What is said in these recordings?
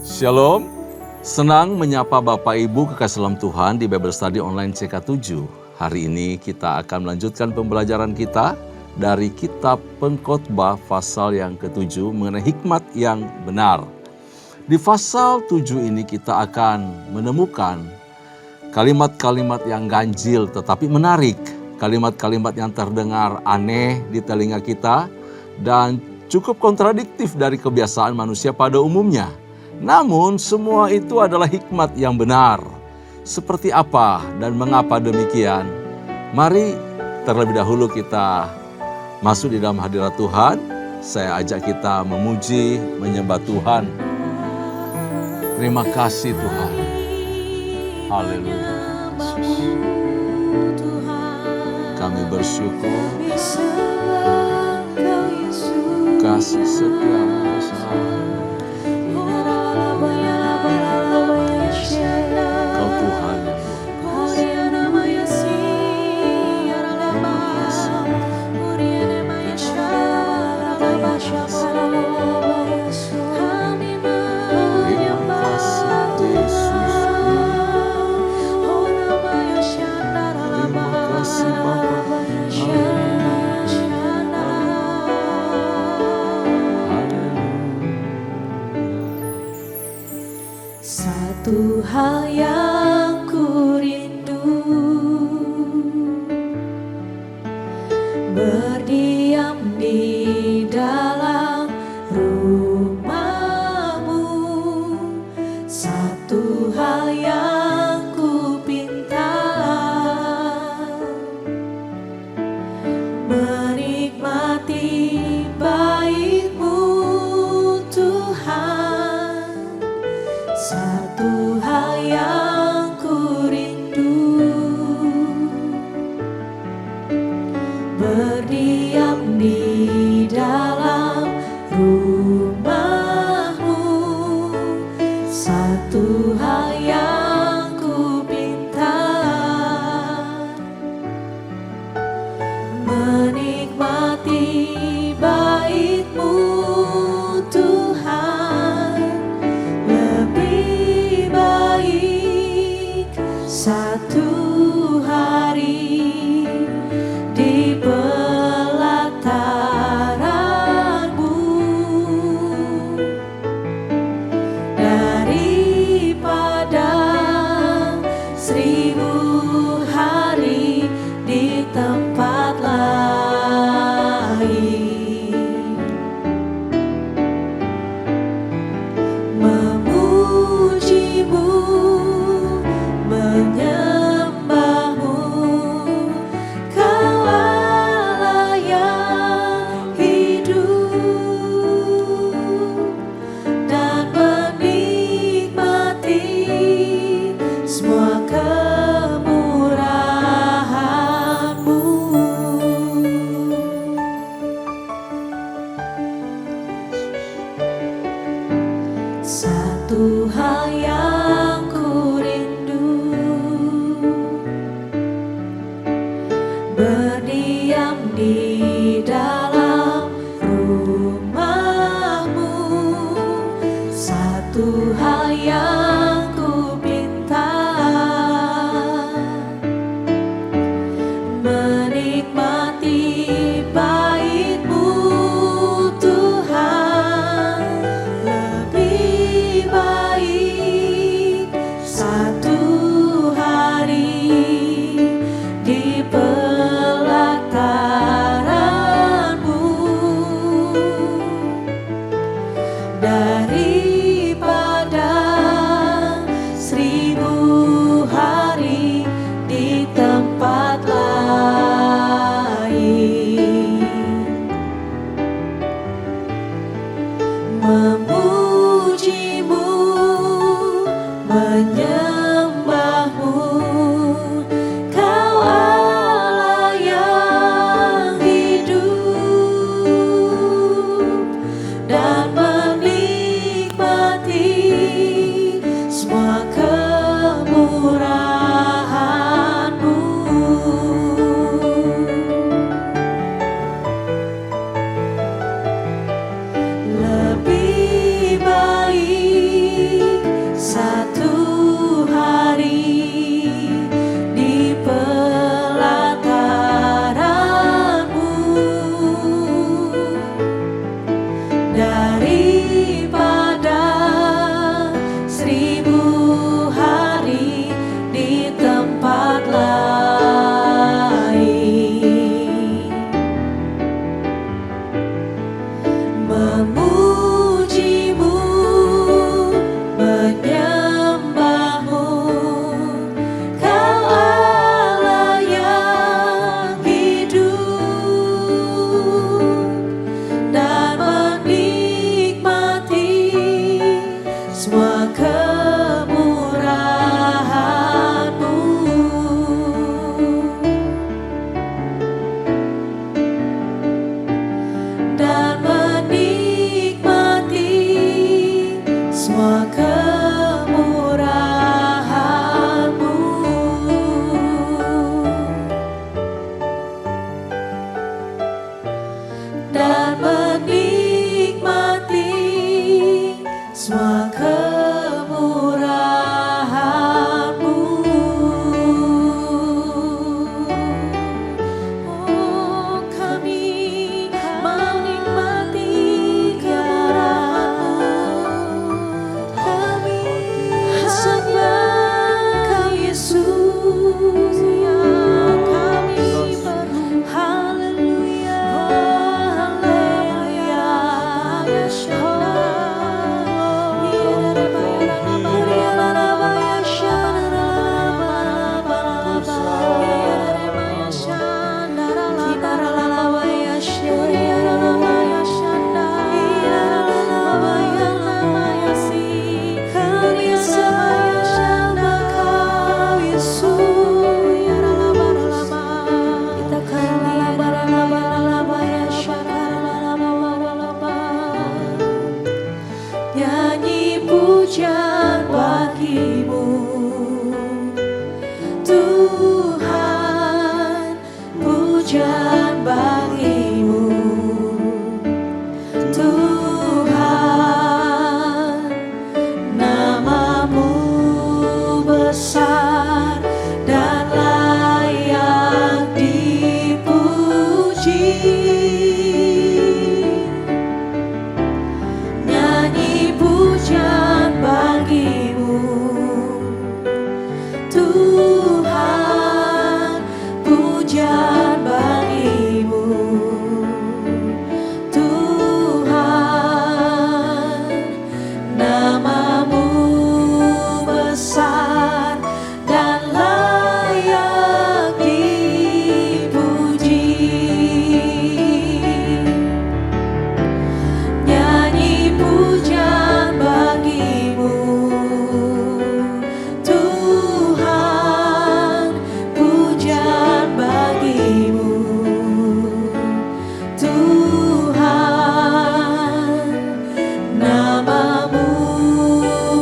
Shalom, senang menyapa Bapak Ibu kekasih dalam Tuhan di Bible Study Online CK7. Hari ini kita akan melanjutkan pembelajaran kita dari kitab Pengkhotbah pasal yang ke-7 mengenai hikmat yang benar. Di pasal 7 ini kita akan menemukan kalimat-kalimat yang ganjil tetapi menarik. Kalimat-kalimat yang terdengar aneh di telinga kita dan cukup kontradiktif dari kebiasaan manusia pada umumnya. Namun semua itu adalah hikmat yang benar. Seperti apa dan mengapa demikian? Mari terlebih dahulu kita masuk di dalam hadirat Tuhan. Saya ajak kita memuji, menyembah Tuhan. Terima kasih Tuhan. Haleluya. Kami bersyukur. Kasih setiamu selalu. Kau Tuhan yang luar biasa. Terima kasih Yesus. Terima kasih Bapa. Satu hal yang ku rindu, berdiam di dalam rumah-Mu. Satu hal yang ku pinta, menikmati baik-Mu Tuhan. Satu hal yang ku rindu, berdiam di dalam rumah-Mu. Satu hal yang ku pinta, menikmati baik-Mu Tuhan. Lebih baik satu hari di pelataran-Mu daripada 1000 hari di tempat lain. Memuji-Mu, menyembah-Mu, Kau Allah yang hidup, dan menikmati semua kemurahan-Mu. Satu hal yang ku rindu, berdiam di dalam rumah-Mu. Satu hal yang ku pinta, menikmati baik-Mu Tuhan. Lebih baik satu hari di pelataran-Mu daripada 1000 hari di tempat lain. Memuji-Mu, menyembah-Mu, Kau Allah yang hidup, dan menikmati semua kemurahan-Mu. Lebih pujian bagimu, Tuhan, pujian bagimu, Tuhan, namamu besar dan layak dipuji. Nyanyi pujian bagimu, Tuhan, pujian bagimu, Tuhan, namamu besar dan layak dipuji. Nyanyi pujian bagimu, Tuhan, pujian bagimu, Tuhan, namamu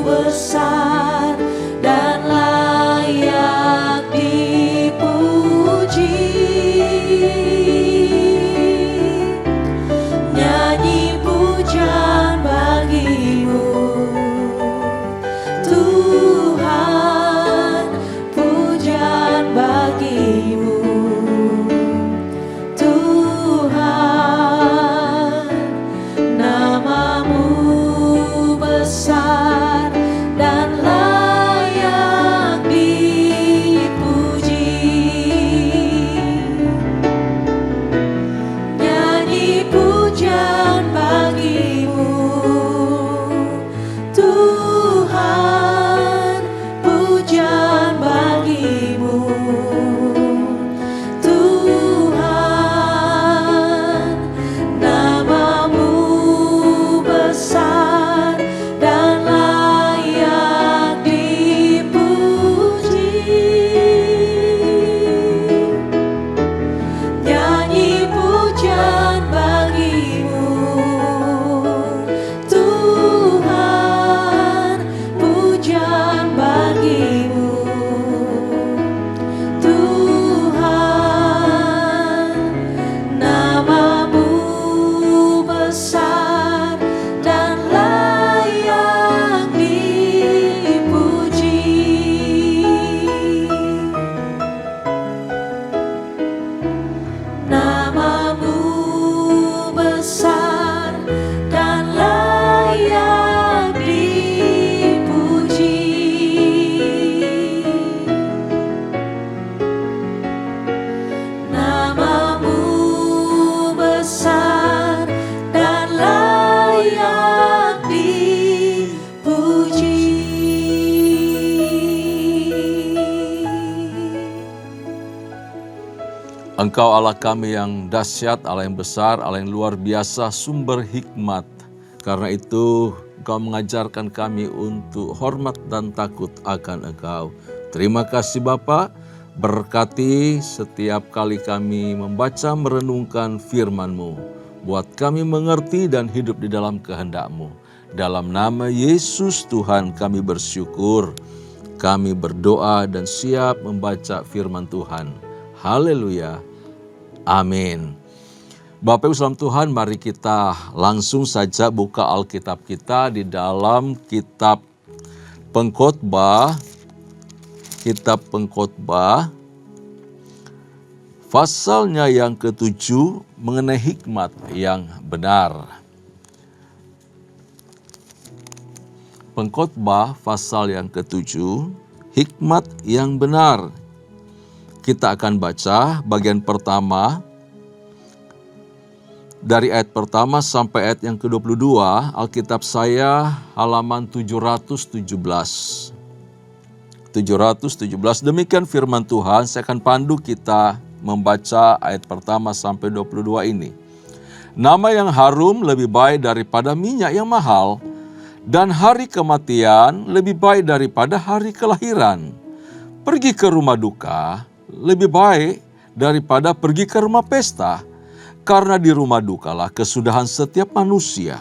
besar dan layak dipuji. Nyanyi pujian bagimu, Tuhan, pujian bagimu, Tuhan, namamu besar dan layak dipuji. Nyanyi pujian bagimu, Tuhan, pujian bagimu, Tuhan, namamu besar dan layak dipuji. Nyanyi pujian bagimu, Tuhan, pujian bagimu, Tuhan, namamu besar dan layak dipuji. Namamu besar dan layak dipuji. Namamu besar dan layak dipuji. Engkau Allah kami yang dahsyat, Allah yang besar, Allah yang luar biasa, sumber hikmat. Karena itu Engkau mengajarkan kami untuk hormat dan takut akan Engkau. Terima kasih Bapa, berkati setiap kali kami membaca merenungkan firman-Mu. Buat kami mengerti dan hidup di dalam kehendak-Mu. Dalam nama Yesus Tuhan kami bersyukur. Kami berdoa dan siap membaca firman Tuhan. Haleluya. Amin. Bapak Ibu salam Tuhan, mari kita langsung saja buka Alkitab kita di dalam kitab Pengkhotbah. Kitab Pengkhotbah, pasalnya yang ke-7 mengenai hikmat yang benar. Pengkhotbah pasal yang ke-7, hikmat yang benar. Kita akan baca bagian pertama, dari ayat pertama sampai ayat yang ke-22, Alkitab saya halaman 717. 717, demikian firman Tuhan, saya akan pandu kita membaca ayat pertama sampai 22 ini. Nama yang harum lebih baik daripada minyak yang mahal, dan hari kematian lebih baik daripada hari kelahiran. Pergi ke rumah duka lebih baik daripada pergi ke rumah pesta, karena di rumah dukalah kesudahan setiap manusia.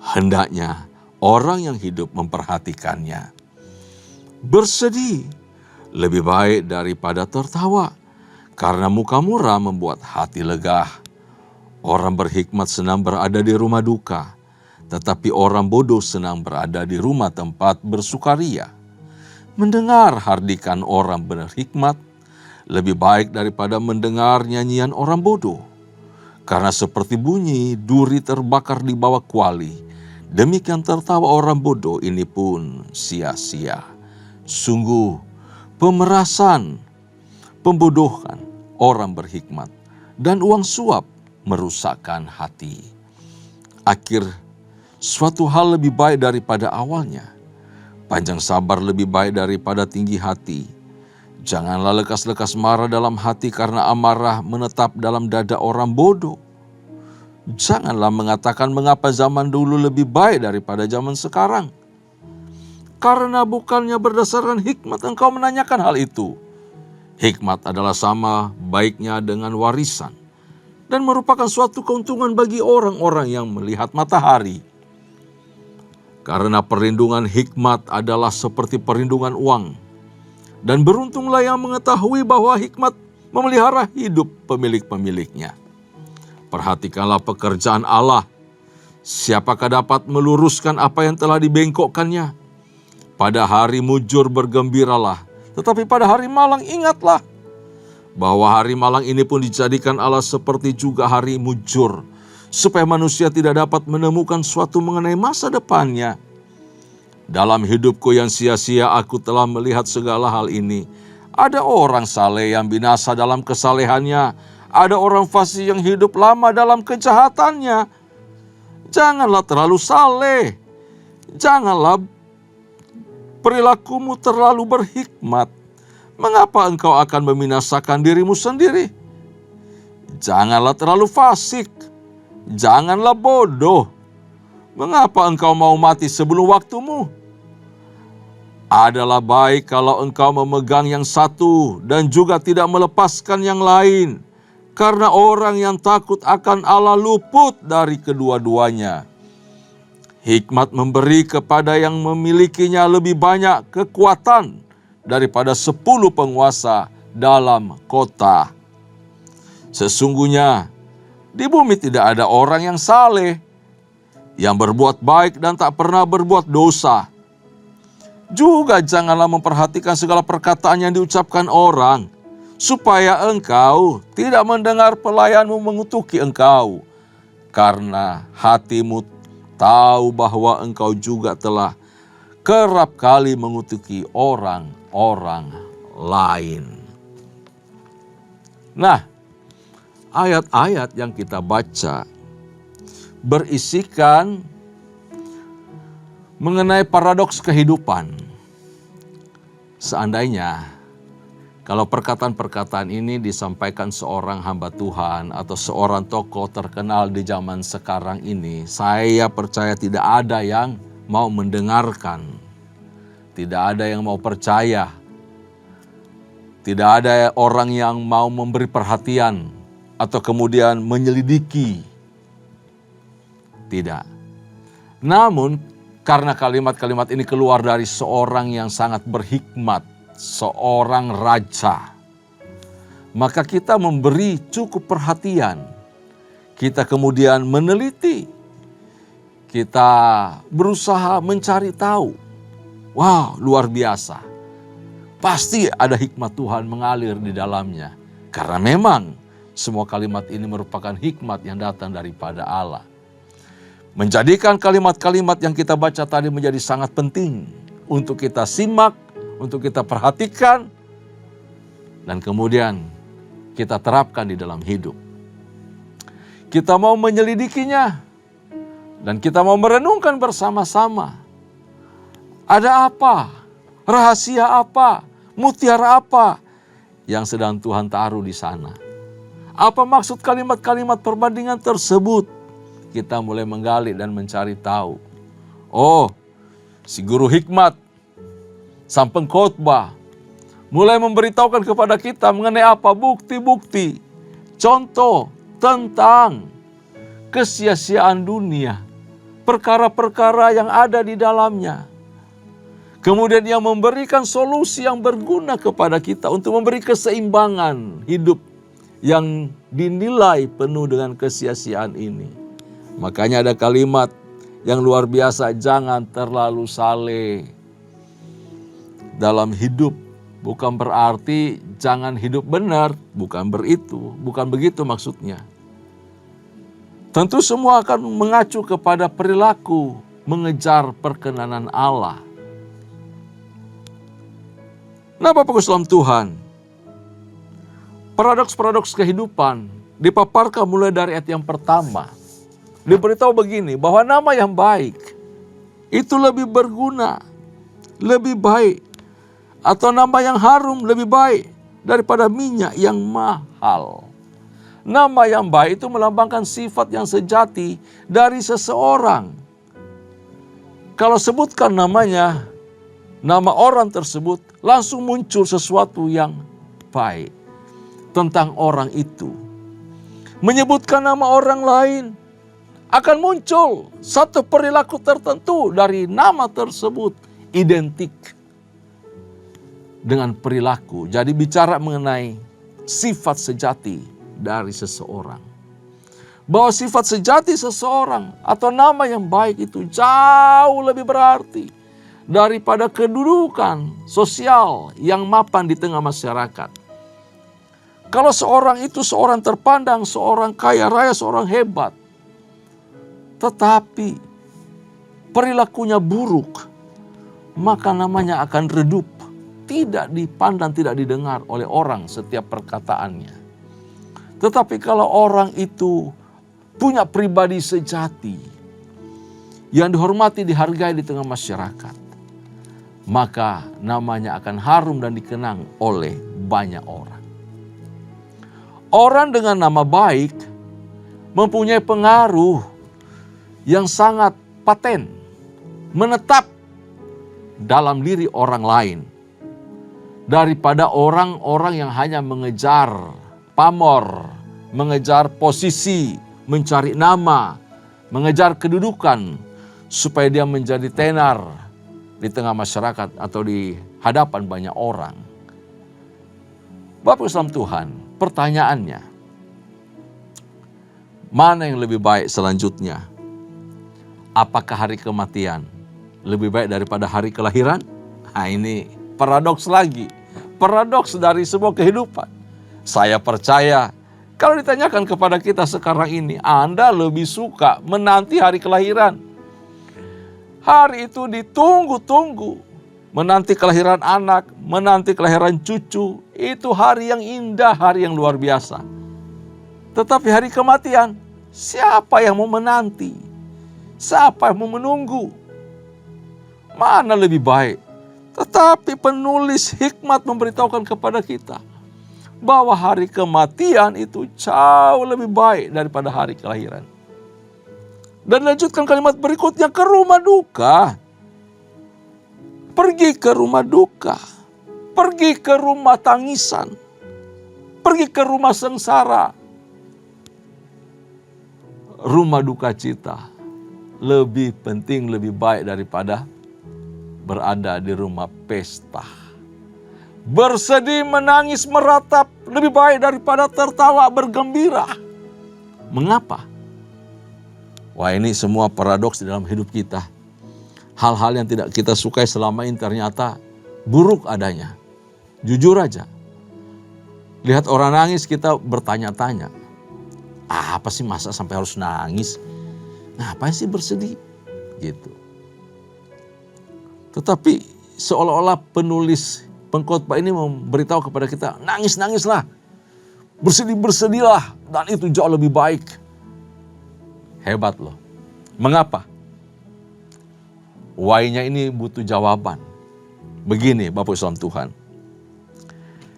Hendaknya orang yang hidup memperhatikannya. Bersedih lebih baik daripada tertawa, karena muka murah membuat hati lega. Orang berhikmat senang berada di rumah duka, tetapi orang bodoh senang berada di rumah tempat bersukaria. Mendengar hardikan orang berhikmat lebih baik daripada mendengar nyanyian orang bodoh. Karena seperti bunyi duri terbakar di bawah kuali, demikian tertawa orang bodoh ini pun sia-sia. Sungguh pemerasan, pembodohan orang berhikmat, dan uang suap merusakkan hati. Akhir suatu hal lebih baik daripada awalnya. Panjang sabar lebih baik daripada tinggi hati. Janganlah lekas-lekas marah dalam hati, karena amarah menetap dalam dada orang bodoh. Janganlah mengatakan mengapa zaman dulu lebih baik daripada zaman sekarang. Karena bukannya berdasarkan hikmat engkau menanyakan hal itu. Hikmat adalah sama baiknya dengan warisan, dan merupakan suatu keuntungan bagi orang-orang yang melihat matahari. Karena perlindungan hikmat adalah seperti perlindungan uang. Dan beruntunglah yang mengetahui bahwa hikmat memelihara hidup pemilik-pemiliknya. Perhatikanlah pekerjaan Allah. Siapakah dapat meluruskan apa yang telah dibengkokkannya? Pada hari mujur bergembiralah, tetapi pada hari malang ingatlah bahwa hari malang ini pun dijadikan Allah seperti juga hari mujur, supaya manusia tidak dapat menemukan suatu mengenai masa depannya. Dalam hidupku yang sia-sia aku telah melihat segala hal ini. Ada orang saleh yang binasa dalam kesalehannya, ada orang fasik yang hidup lama dalam kejahatannya. Janganlah terlalu saleh, janganlah perilakumu terlalu berhikmat. Mengapa engkau akan membinasakan dirimu sendiri? Janganlah terlalu fasik, janganlah bodoh. Mengapa engkau mau mati sebelum waktumu? Adalah baik kalau engkau memegang yang satu dan juga tidak melepaskan yang lain. Karena orang yang takut akan Allah luput dari kedua-duanya. Hikmat memberi kepada yang memilikinya lebih banyak kekuatan daripada 10 penguasa dalam kota. Sesungguhnya di bumi tidak ada orang yang saleh, yang berbuat baik dan tak pernah berbuat dosa. Juga janganlah memperhatikan segala perkataan yang diucapkan orang, supaya engkau tidak mendengar pelayanmu mengutuki engkau, karena hatimu tahu bahwa engkau juga telah kerap kali mengutuki orang-orang lain. Nah, ayat-ayat yang kita baca berisikan mengenai paradoks kehidupan. Seandainya kalau perkataan-perkataan ini disampaikan seorang hamba Tuhan atau seorang tokoh terkenal di zaman sekarang ini, saya percaya tidak ada yang mau mendengarkan. Tidak ada yang mau percaya. Tidak ada orang yang mau memberi perhatian atau kemudian menyelidiki. Tidak. Namun karena kalimat-kalimat ini keluar dari seorang yang sangat berhikmat, seorang raja, maka kita memberi cukup perhatian. Kita kemudian meneliti. Kita berusaha mencari tahu. Wow, luar biasa. Pasti ada hikmat Tuhan mengalir di dalamnya. Karena memang semua kalimat ini merupakan hikmat yang datang daripada Allah. Menjadikan kalimat-kalimat yang kita baca tadi menjadi sangat penting untuk kita simak, untuk kita perhatikan, dan kemudian kita terapkan di dalam hidup. Kita mau menyelidikinya, dan kita mau merenungkan bersama-sama. Ada apa? Rahasia apa? Mutiara apa yang sedang Tuhan taruh di sana? Apa maksud kalimat-kalimat perbandingan tersebut? Kita mulai menggali dan mencari tahu. Oh, si guru hikmat, sang pengkhotbah, mulai memberitahukan kepada kita mengenai apa? Bukti-bukti, contoh tentang kesia-siaan dunia. perkara-perkara yang ada di dalamnya. Kemudian Ia memberikan solusi yang berguna kepada kita untuk memberi keseimbangan hidup yang dinilai penuh dengan kesia-siaan ini. Makanya ada kalimat yang luar biasa, jangan terlalu saleh dalam hidup. Bukan berarti jangan hidup benar, bukan begitu maksudnya. Tentu semua akan mengacu kepada perilaku mengejar perkenanan Allah. Nah, Bapak dalam Tuhan, paradoks-paradoks kehidupan dipaparkan mulai dari ayat yang pertama. Diberitahu begini, bahwa nama yang baik itu lebih berguna, lebih baik. Atau nama yang harum lebih baik daripada minyak yang mahal. Nama yang baik itu melambangkan sifat yang sejati dari seseorang. Kalau sebutkan namanya, nama orang tersebut, langsung muncul sesuatu yang baik tentang orang itu. Menyebutkan nama orang lain, akan muncul satu perilaku tertentu dari nama tersebut, identik dengan perilaku. Jadi bicara mengenai sifat sejati dari seseorang. Bahwa sifat sejati seseorang atau nama yang baik itu jauh lebih berarti daripada kedudukan sosial yang mapan di tengah masyarakat. Kalau seorang itu seorang terpandang, seorang kaya raya, seorang hebat, tetapi perilakunya buruk, maka namanya akan redup, tidak dipandang, tidak didengar oleh orang setiap perkataannya. Tetapi kalau orang itu punya pribadi sejati yang dihormati, dihargai di tengah masyarakat, maka namanya akan harum dan dikenang oleh banyak orang. Orang dengan nama baik mempunyai pengaruh yang sangat paten, menetap dalam diri orang lain, daripada orang-orang yang hanya mengejar pamor, mengejar posisi, mencari nama, mengejar kedudukan, supaya dia menjadi tenar di tengah masyarakat atau di hadapan banyak orang. Bapak Islam Tuhan, pertanyaannya, mana yang lebih baik selanjutnya? Apakah hari kematian lebih baik daripada hari kelahiran? Nah, ini paradoks lagi. Paradoks dari sebuah kehidupan. Saya percaya kalau ditanyakan kepada kita sekarang ini, Anda lebih suka menanti hari kelahiran. Hari itu ditunggu-tunggu. Menanti kelahiran anak, menanti kelahiran cucu. Itu hari yang indah, hari yang luar biasa. Tetapi hari kematian, siapa yang mau menanti? Siapa yang mau menunggu? Mana lebih baik? Tetapi penulis hikmat memberitahukan kepada kita bahwa hari kematian itu jauh lebih baik daripada hari kelahiran. Dan lanjutkan kalimat berikutnya, ke rumah duka. Pergi ke rumah duka. Pergi ke rumah tangisan. Pergi ke rumah sengsara. Rumah duka cita lebih penting, lebih baik daripada berada di rumah pesta. Bersedih, menangis, meratap lebih baik daripada tertawa bergembira. Mengapa? Wah, ini semua paradoks di dalam hidup kita. Hal-hal yang tidak kita sukai selama ini ternyata buruk adanya. Jujur aja. Lihat orang nangis, kita bertanya-tanya. Apa sih masa sampai harus nangis? Ngapain sih bersedih? Gitu. Tetapi seolah-olah penulis pengkhotbah ini memberitahu kepada kita, nangis-nangislah. Bersedih-bersedihlah. Dan itu jauh lebih baik. Hebat loh. Mengapa? Why-nya ini butuh jawaban. Begini Bapak Islam Tuhan.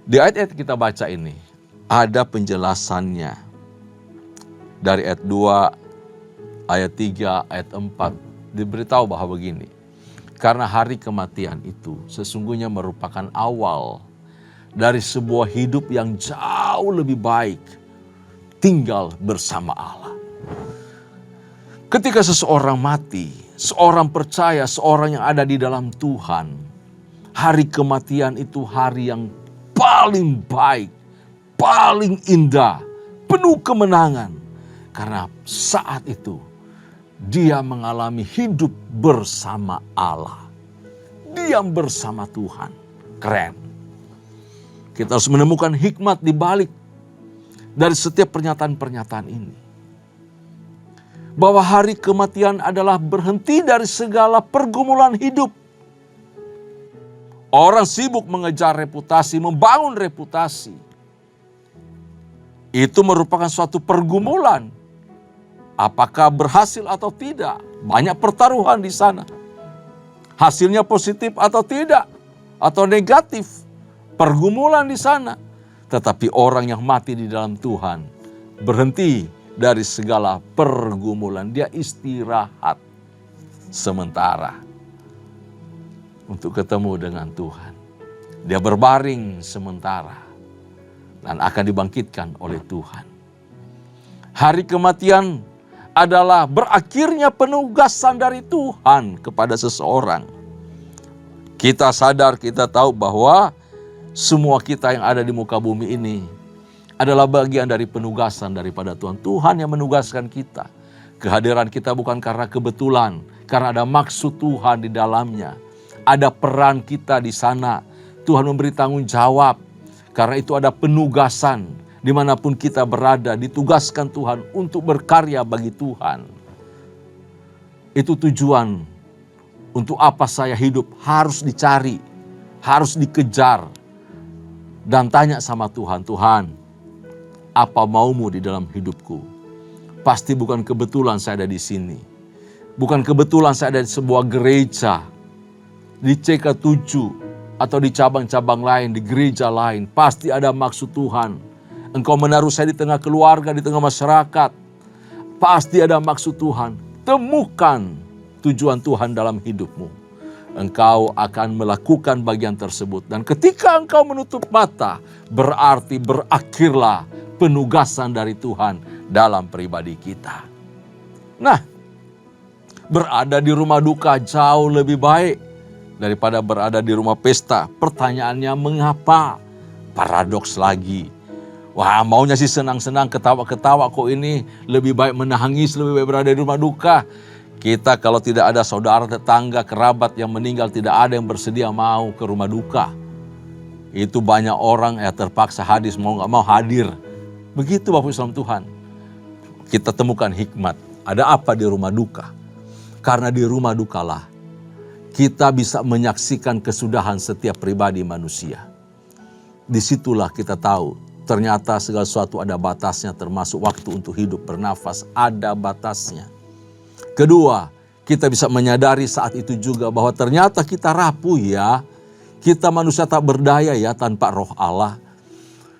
Di ayat-ayat kita baca ini, ada penjelasannya. Dari ayat 2, ayat 3, ayat 4. Diberitahu bahwa begini. Karena hari kematian itu sesungguhnya merupakan awal dari sebuah hidup yang jauh lebih baik. Tinggal bersama Allah. Ketika seseorang mati, seorang percaya, seorang yang ada di dalam Tuhan, hari kematian itu hari yang paling baik, paling indah, penuh kemenangan. Karena saat itu dia mengalami hidup bersama Allah. Diam bersama Tuhan. Keren. Kita harus menemukan hikmat di balik dari setiap pernyataan-pernyataan ini. Bahwa hari kematian adalah berhenti dari segala pergumulan hidup. Orang sibuk mengejar reputasi, membangun reputasi. Itu merupakan suatu pergumulan. Apakah berhasil atau tidak? Banyak pertaruhan di sana. Hasilnya positif atau tidak? Atau negatif? Pergumulan di sana. Tetapi orang yang mati di dalam Tuhan berhenti dari segala pergumulan. Dia istirahat sementara untuk ketemu dengan Tuhan. Dia berbaring sementara dan akan dibangkitkan oleh Tuhan. Hari kematian adalah berakhirnya penugasan dari Tuhan kepada seseorang. Kita sadar, kita tahu bahwa semua kita yang ada di muka bumi ini adalah bagian dari penugasan daripada Tuhan. Tuhan yang menugaskan kita. Kehadiran kita bukan karena kebetulan, karena ada maksud Tuhan di dalamnya. Ada peran kita di sana. Tuhan memberi tanggung jawab. Karena itu ada penugasan. Dimanapun kita berada, ditugaskan Tuhan untuk berkarya bagi Tuhan. Itu tujuan untuk apa saya hidup harus dicari, harus dikejar. Dan tanya sama Tuhan, Tuhan, apa maumu di dalam hidupku? Pasti bukan kebetulan saya ada di sini. Bukan kebetulan saya ada di sebuah gereja, di CK7 atau di cabang-cabang lain, di gereja lain. Pasti ada maksud Tuhan. Engkau menaruh saya di tengah keluarga, di tengah masyarakat. Pasti ada maksud Tuhan. Temukan tujuan Tuhan dalam hidupmu. Engkau akan melakukan bagian tersebut. Dan ketika engkau menutup mata, berarti berakhirlah penugasan dari Tuhan dalam pribadi kita. Nah, berada di rumah duka jauh lebih baik daripada berada di rumah pesta. Pertanyaannya mengapa? Paradoks lagi. Wah, maunya sih senang-senang, ketawa-ketawa, kok ini lebih baik menangis, lebih baik berada di rumah duka. Kita kalau tidak ada saudara, tetangga, kerabat yang meninggal, tidak ada yang bersedia mau ke rumah duka. Itu banyak orang terpaksa hadis, mau gak mau hadir. Begitu Bapak Islam Tuhan. Kita temukan hikmat. Ada apa di rumah duka? Karena di rumah dukalah kita bisa menyaksikan kesudahan setiap pribadi manusia. Disitulah kita tahu ternyata segala sesuatu ada batasnya, termasuk waktu untuk hidup, bernafas, ada batasnya. Kedua, kita bisa menyadari saat itu juga bahwa ternyata kita rapuh ya. Kita manusia tak berdaya ya tanpa roh Allah.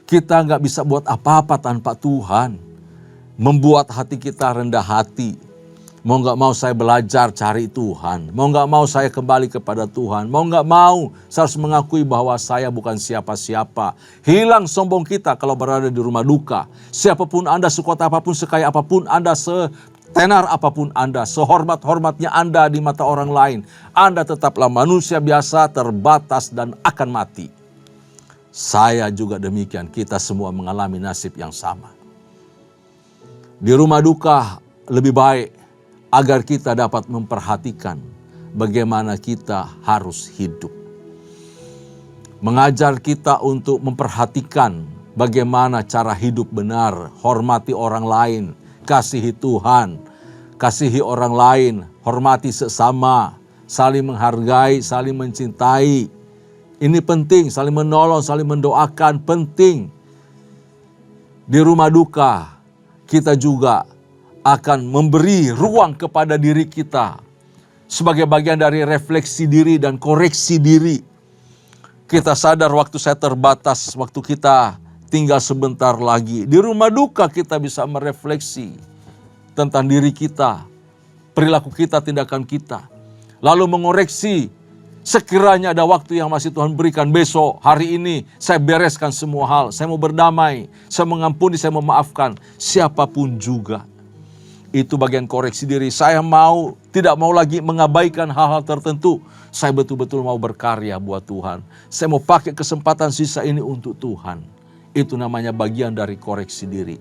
Kita nggak bisa buat apa-apa tanpa Tuhan. Membuat hati kita rendah hati. Mau nggak mau saya belajar cari Tuhan. Mau nggak mau saya kembali kepada Tuhan. Mau nggak mau saya harus mengakui bahwa saya bukan siapa-siapa. Hilang sombong kita kalau berada di rumah duka. Siapapun Anda, sekuat apapun, sekaya apapun Anda, setenar apapun Anda, sehormat-hormatnya Anda di mata orang lain, Anda tetaplah manusia biasa, terbatas dan akan mati. Saya juga demikian, kita semua mengalami nasib yang sama. Di rumah duka lebih baik agar kita dapat memperhatikan bagaimana kita harus hidup. Mengajar kita untuk memperhatikan bagaimana cara hidup benar, hormati orang lain, kasihi Tuhan, kasihi orang lain, hormati sesama, saling menghargai, saling mencintai. Ini penting, saling menolong, saling mendoakan, penting. Di rumah duka, kita juga akan memberi ruang kepada diri kita sebagai bagian dari refleksi diri dan koreksi diri. Kita sadar waktu saya terbatas, waktu kita tinggal sebentar lagi. Di rumah duka kita bisa merefleksi tentang diri kita, perilaku kita, tindakan kita. Lalu mengoreksi sekiranya ada waktu yang masih Tuhan berikan besok, hari ini saya bereskan semua hal. Saya mau berdamai, saya mengampuni, saya memaafkan siapapun juga. Itu bagian koreksi diri. Saya tidak mau lagi mengabaikan hal-hal tertentu. Saya betul-betul mau berkarya buat Tuhan. Saya mau pakai kesempatan sisa ini untuk Tuhan. Itu namanya bagian dari koreksi diri.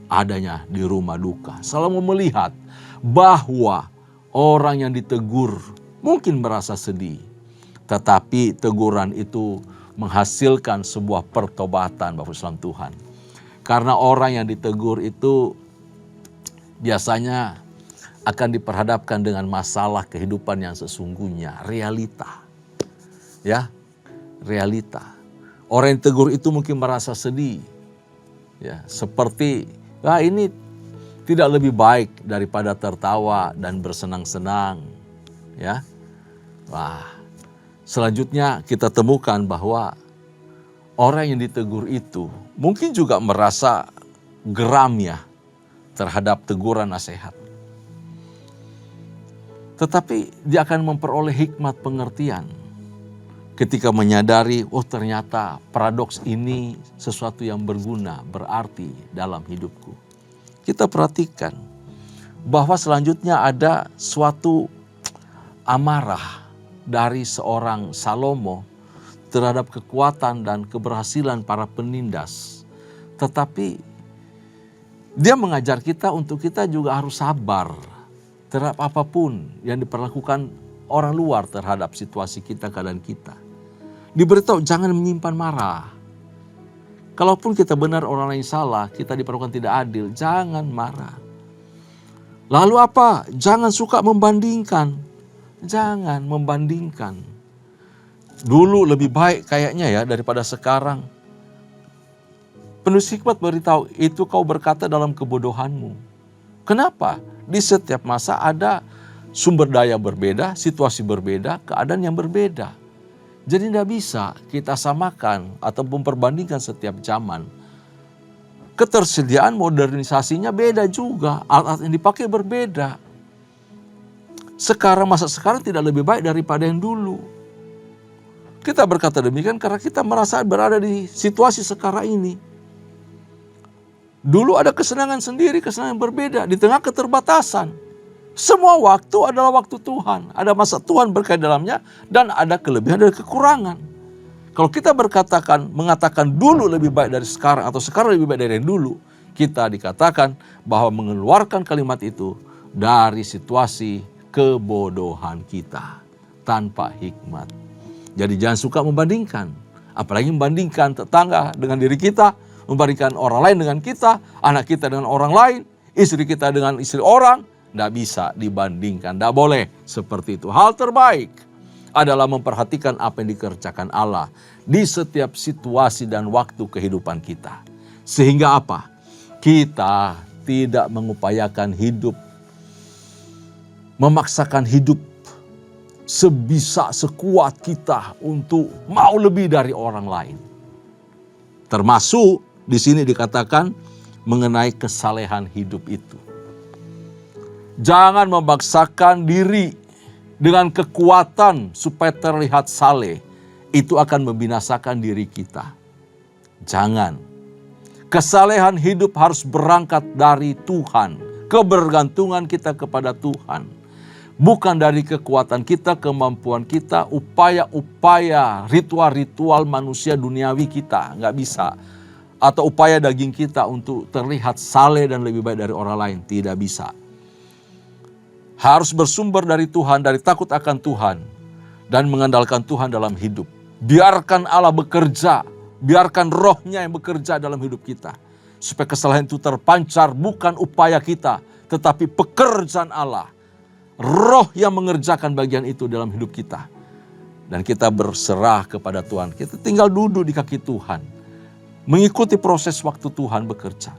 Adanya di rumah duka. Selalu melihat bahwa orang yang ditegur mungkin merasa sedih. Tetapi teguran itu menghasilkan sebuah pertobatan, Bapak Islam Tuhan. Karena orang yang ditegur itu biasanya akan diperhadapkan dengan masalah kehidupan yang sesungguhnya, realita. Ya, realita. Orang yang tegur itu mungkin merasa sedih. Ya, seperti, ini tidak lebih baik daripada tertawa dan bersenang-senang. Ya. Selanjutnya kita temukan bahwa orang yang ditegur itu mungkin juga merasa geram ya terhadap teguran nasihat. Tetapi dia akan memperoleh hikmat pengertian ketika menyadari, ternyata paradoks ini sesuatu yang berguna, berarti dalam hidupku. Kita perhatikan bahwa selanjutnya ada suatu amarah dari seorang Salomo terhadap kekuatan dan keberhasilan para penindas. Tetapi dia mengajar kita untuk kita juga harus sabar terhadap apapun yang diperlakukan orang luar terhadap situasi kita, keadaan kita. Diberitahu jangan menyimpan marah. Kalaupun kita benar orang lain salah, kita diperlakukan tidak adil, jangan marah. Lalu apa? Jangan suka membandingkan. Jangan membandingkan. Dulu lebih baik kayaknya ya daripada sekarang. Penulis hikmat beritahu, itu kau berkata dalam kebodohanmu. Kenapa? Di setiap masa ada sumber daya berbeda, situasi berbeda, keadaan yang berbeda. Jadi tidak bisa kita samakan atau memperbandingkan setiap zaman. Ketersediaan modernisasinya beda juga, alat-alat yang dipakai berbeda. Masa sekarang tidak lebih baik daripada yang dulu. Kita berkata demikian karena kita merasa berada di situasi sekarang ini. Dulu ada kesenangan sendiri, kesenangan berbeda di tengah keterbatasan. Semua waktu adalah waktu Tuhan. Ada masa Tuhan berkait dalamnya dan ada kelebihan dan kekurangan. Kalau kita mengatakan dulu lebih baik dari sekarang atau sekarang lebih baik dari yang dulu, kita dikatakan bahwa mengeluarkan kalimat itu dari situasi kebodohan kita tanpa hikmat. Jadi jangan suka membandingkan, apalagi membandingkan tetangga dengan diri kita, membandingkan orang lain dengan kita, anak kita dengan orang lain, istri kita dengan istri orang. Tidak bisa dibandingkan, tidak boleh seperti itu. Hal terbaik adalah memperhatikan apa yang dikerjakan Allah di setiap situasi dan waktu kehidupan kita. Sehingga apa? Kita tidak mengupayakan hidup, memaksakan hidup sebisa sekuat kita untuk mau lebih dari orang lain. Termasuk di sini dikatakan mengenai kesalehan hidup itu. Jangan memaksakan diri dengan kekuatan supaya terlihat saleh. Itu akan membinasakan diri kita. Jangan. Kesalehan hidup harus berangkat dari Tuhan. Kebergantungan kita kepada Tuhan. Bukan dari kekuatan kita, kemampuan kita, upaya-upaya, ritual-ritual manusia duniawi kita. Nggak bisa. Atau upaya daging kita untuk terlihat saleh dan lebih baik dari orang lain. Tidak bisa. Harus bersumber dari Tuhan, dari takut akan Tuhan. Dan mengandalkan Tuhan dalam hidup. Biarkan Allah bekerja. Biarkan rohnya yang bekerja dalam hidup kita. Supaya kesalahan itu terpancar bukan upaya kita. Tetapi pekerjaan Allah. Roh yang mengerjakan bagian itu dalam hidup kita. Dan kita berserah kepada Tuhan. Kita tinggal duduk di kaki Tuhan. Mengikuti proses waktu Tuhan bekerja.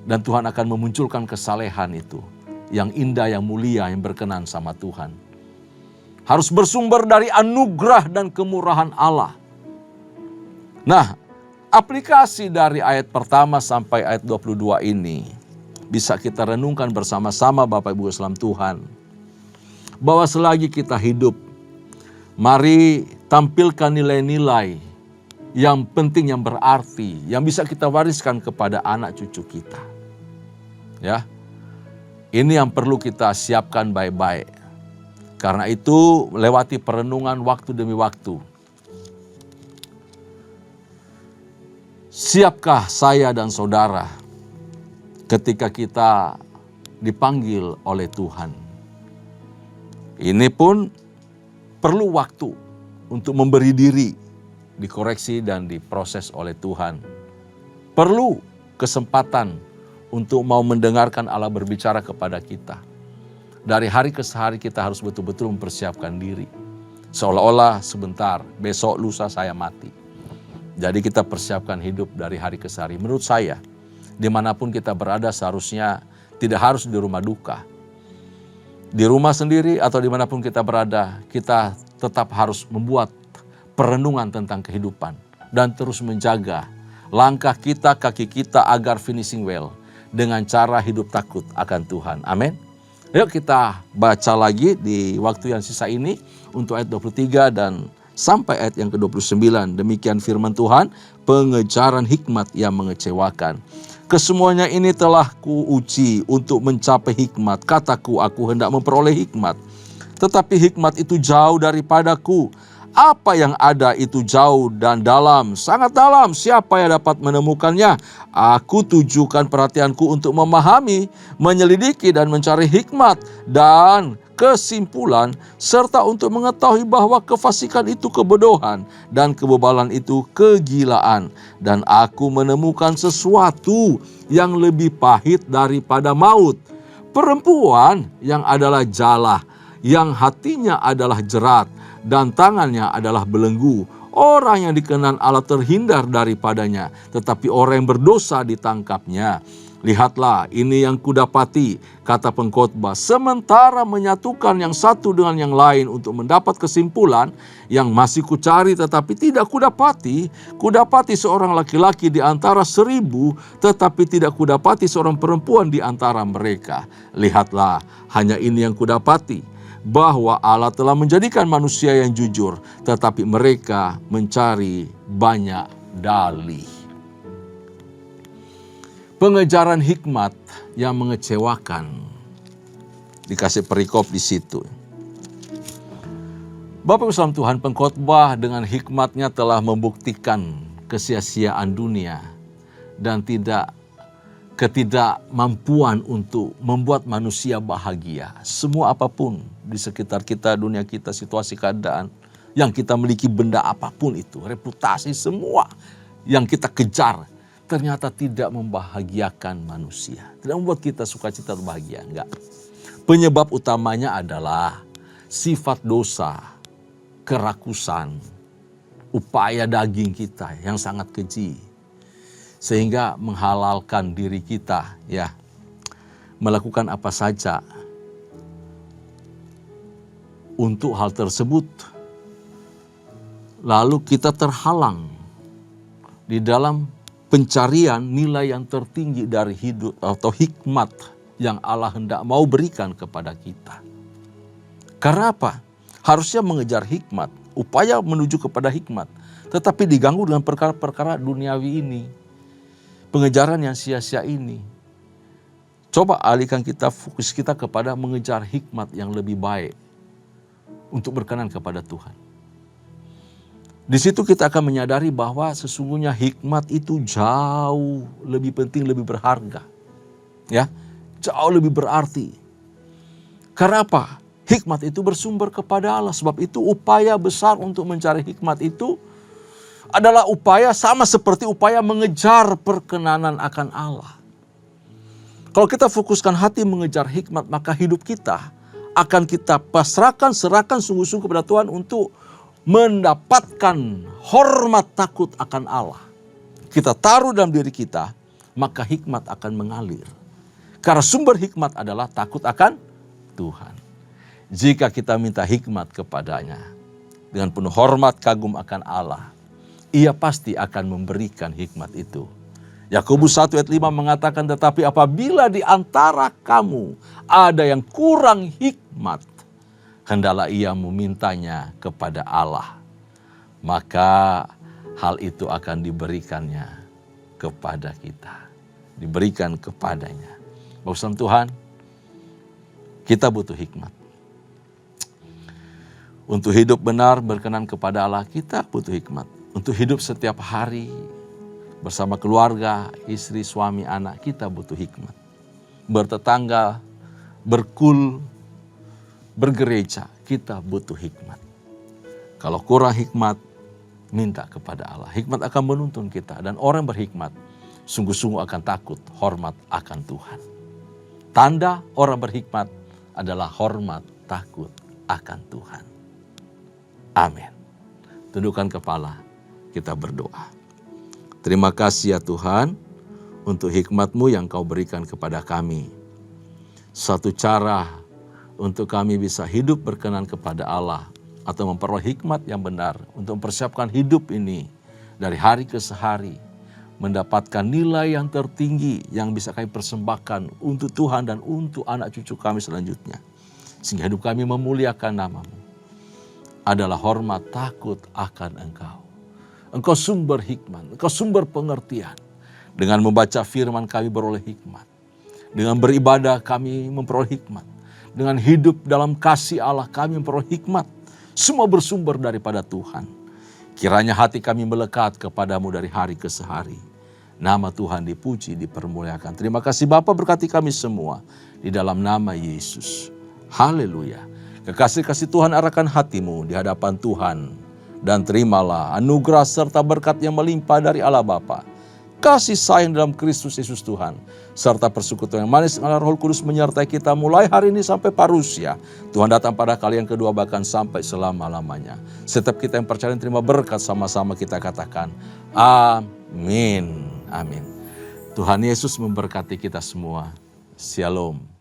Dan Tuhan akan memunculkan kesalehan itu. Yang indah, yang mulia, yang berkenan sama Tuhan. Harus bersumber dari anugerah dan kemurahan Allah. Nah, aplikasi dari ayat pertama sampai ayat 22 ini bisa kita renungkan bersama-sama Bapak Ibu Islam Tuhan. Bahwa selagi kita hidup, mari tampilkan nilai-nilai yang penting, yang berarti, yang bisa kita wariskan kepada anak cucu kita. Ya. Ini yang perlu kita siapkan baik-baik. Karena itu lewati perenungan waktu demi waktu. Siapkah saya dan saudara ketika kita dipanggil oleh Tuhan? Ini pun perlu waktu untuk memberi diri, dikoreksi dan diproses oleh Tuhan. Perlu kesempatan untuk mau mendengarkan Allah berbicara kepada kita. Dari hari ke hari kita harus betul-betul mempersiapkan diri. Seolah-olah sebentar, besok lusa saya mati. Jadi kita persiapkan hidup dari hari ke hari. Menurut saya, dimanapun kita berada seharusnya tidak harus di rumah duka. Di rumah sendiri atau dimanapun kita berada, kita tetap harus membuat perenungan tentang kehidupan. Dan terus menjaga langkah kita, kaki kita agar finishing well. Dengan cara hidup takut akan Tuhan. Amin. Yuk kita baca lagi di waktu yang sisa ini untuk ayat 23 dan sampai ayat yang ke-29. Demikian firman Tuhan, pengejaran hikmat yang mengecewakan. Kesemuanya ini telah kuuji untuk mencapai hikmat. Kataku, aku hendak memperoleh hikmat. Tetapi hikmat itu jauh daripadaku. Apa yang ada itu jauh dan dalam, sangat dalam. Siapa yang dapat menemukannya? Aku tujukan perhatianku untuk memahami, menyelidiki dan mencari hikmat dan kesimpulan, serta untuk mengetahui bahwa kefasikan itu kebodohan dan kebebalan itu kegilaan. Dan aku menemukan sesuatu yang lebih pahit daripada maut. Perempuan yang adalah jala, yang hatinya adalah jerat, dan tangannya adalah belenggu. Orang yang dikenan Allah terhindar daripadanya, tetapi orang yang berdosa ditangkapnya. Lihatlah, ini yang kudapati, kata pengkhotbah, sementara menyatukan yang satu dengan yang lain untuk mendapat kesimpulan yang masih kucari tetapi tidak kudapati. Kudapati seorang laki-laki di antara 1000, tetapi tidak kudapati seorang perempuan di antara mereka. Lihatlah, hanya ini yang kudapati, bahwa Allah telah menjadikan manusia yang jujur, tetapi mereka mencari banyak dalih. Pengejaran hikmat yang mengecewakan. Dikasih perikop di situ. Bapak Ibu saudara Tuhan, pengkhotbah dengan hikmatnya telah membuktikan kesia-siaan dunia dan ketidakmampuan untuk membuat manusia bahagia. Semua apapun di sekitar kita, dunia kita, situasi keadaan, yang kita miliki benda apapun itu, reputasi semua yang kita kejar, ternyata tidak membahagiakan manusia. Tidak membuat kita sukacita atau bahagia, enggak. Penyebab utamanya adalah sifat dosa, kerakusan, upaya daging kita yang sangat keji. Sehingga menghalalkan diri kita ya melakukan apa saja untuk hal tersebut. Lalu kita terhalang di dalam pencarian nilai yang tertinggi dari hidup atau hikmat yang Allah hendak mau berikan kepada kita. Karena apa? Harusnya mengejar hikmat, upaya menuju kepada hikmat, tetapi diganggu dengan perkara-perkara duniawi ini. Pengejaran yang sia-sia ini. Coba alihkan kita, fokus kita kepada mengejar hikmat yang lebih baik untuk berkenan kepada Tuhan. Di situ kita akan menyadari bahwa sesungguhnya hikmat itu jauh lebih penting, lebih berharga. Ya, jauh lebih berarti. Karena apa? Hikmat itu bersumber kepada Allah. Sebab itu upaya besar untuk mencari hikmat itu adalah upaya sama seperti upaya mengejar perkenanan akan Allah. Kalau kita fokuskan hati mengejar hikmat, maka hidup kita akan kita pasrahkan, serahkan sungguh-sungguh kepada Tuhan untuk mendapatkan hormat takut akan Allah. Kita taruh dalam diri kita, maka hikmat akan mengalir. Karena sumber hikmat adalah takut akan Tuhan. Jika kita minta hikmat kepadanya dengan penuh hormat kagum akan Allah, Ia pasti akan memberikan hikmat itu. Yakobus 1 ayat 5 mengatakan, tetapi apabila di antara kamu ada yang kurang hikmat, hendaklah ia memintanya kepada Allah. Maka hal itu akan diberikannya kepada kita. Diberikan kepadanya. Bapak Tuhan, Kita butuh hikmat. Untuk hidup benar berkenan kepada Allah, kita butuh hikmat. Untuk hidup setiap hari bersama keluarga, istri, suami, anak, kita butuh hikmat. Bertetangga, berkul, bergereja, kita butuh hikmat. Kalau kurang hikmat, minta kepada Allah. Hikmat akan menuntun kita, dan orang berhikmat sungguh-sungguh akan takut, hormat akan Tuhan. Tanda orang berhikmat adalah hormat, takut akan Tuhan. Amin. Tundukkan kepala, kita berdoa. Terima kasih ya Tuhan untuk hikmat-Mu yang Kau berikan kepada kami. Satu cara untuk kami bisa hidup berkenan kepada Allah atau memperoleh hikmat yang benar untuk mempersiapkan hidup ini dari hari ke hari, mendapatkan nilai yang tertinggi yang bisa kami persembahkan untuk Tuhan dan untuk anak cucu kami selanjutnya. Sehingga hidup kami memuliakan nama-Mu. Adalah hormat takut akan Engkau. Engkau sumber hikmat, Engkau sumber pengertian. Dengan membaca firman kami beroleh hikmat. Dengan beribadah kami memperoleh hikmat. Dengan hidup dalam kasih Allah kami memperoleh hikmat. Semua bersumber daripada Tuhan. Kiranya hati kami melekat kepadamu dari hari ke hari. Nama Tuhan dipuji, dipermuliakan. Terima kasih Bapa, berkati kami semua. Di dalam nama Yesus. Haleluya. Kekasih-kasih Tuhan, arahkan hatimu di hadapan Tuhan. Dan terimalah anugerah serta berkat yang melimpah dari Allah Bapa. Kasih sayang dalam Kristus Yesus Tuhan. Serta persekutuan yang manis dengan Roh Kudus menyertai kita mulai hari ini sampai parusia. Tuhan datang pada kali yang kedua bahkan sampai selama-lamanya. Setiap kita yang percaya dan terima berkat sama-sama kita katakan. Amin. Amin. Tuhan Yesus memberkati kita semua. Shalom.